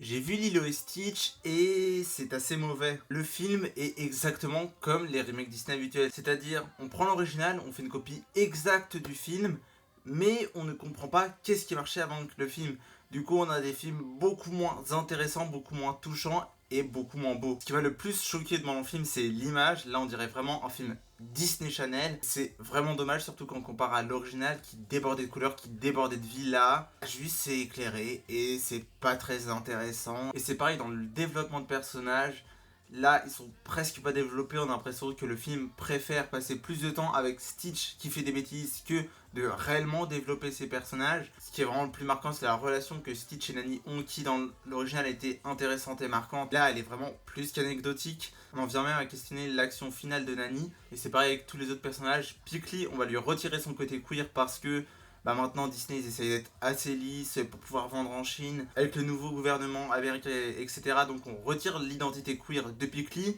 J'ai vu Lilo et Stitch et c'est assez mauvais. Le film est exactement comme les remakes Disney habituels. C'est-à-dire, on prend l'original, on fait une copie exacte du film, mais on ne comprend pas qu'est-ce qui marchait avant le film. Du coup, on a des films beaucoup moins intéressants, beaucoup moins touchants et beaucoup moins beaux. Ce qui va le plus choquer devant le film, c'est l'image. Là, on dirait vraiment un film Disney Channel. C'est vraiment dommage, surtout quand on compare à l'original qui débordait de couleurs, qui débordait de vie. Là, juste c'est éclairé et c'est pas très intéressant. Et c'est pareil dans le développement de personnages. Là, ils sont presque pas développés. On a l'impression que le film préfère passer plus de temps avec Stitch qui fait des bêtises que de réellement développer ses personnages. Ce qui est vraiment le plus marquant, c'est la relation que Stitch et Nani ont, qui dans l'original était intéressante et marquante. Là, elle est vraiment plus qu'anecdotique. On en vient même à questionner l'action finale de Nani. Et c'est pareil avec tous les autres personnages. Pickly, on va lui retirer son côté queer parce que maintenant Disney ils essayent d'être assez lisses pour pouvoir vendre en Chine avec le nouveau gouvernement américain, etc. Donc on retire l'identité queer de Pickly.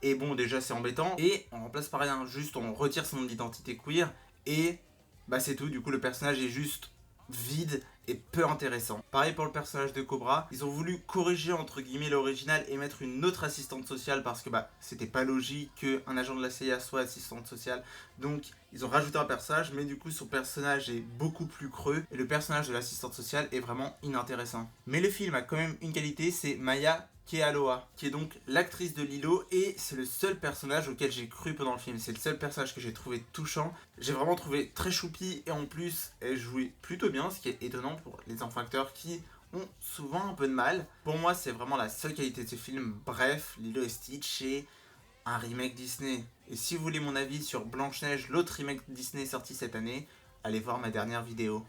Et bon, déjà c'est embêtant. Et on remplace par rien, juste on retire son identité queer. Et c'est tout, du coup le personnage est juste vide et peu intéressant. Pareil pour le personnage de Cobra, ils ont voulu corriger entre guillemets l'original et mettre une autre assistante sociale parce que c'était pas logique qu'un agent de la CIA soit assistante sociale. Donc ils ont rajouté un personnage, mais du coup son personnage est beaucoup plus creux et le personnage de l'assistante sociale est vraiment inintéressant. Mais le film a quand même une qualité, c'est Maya Kealoha, qui est donc l'actrice de Lilo, et c'est le seul personnage auquel j'ai cru pendant le film. C'est le seul personnage que j'ai trouvé touchant. J'ai vraiment trouvé très choupi, et en plus, elle jouait plutôt bien, ce qui est étonnant pour les enfants acteurs qui ont souvent un peu de mal. Pour moi, c'est vraiment la seule qualité de ce film. Bref, Lilo et Stitch est un remake Disney. Et si vous voulez mon avis sur Blanche-Neige, l'autre remake Disney sorti cette année, allez voir ma dernière vidéo.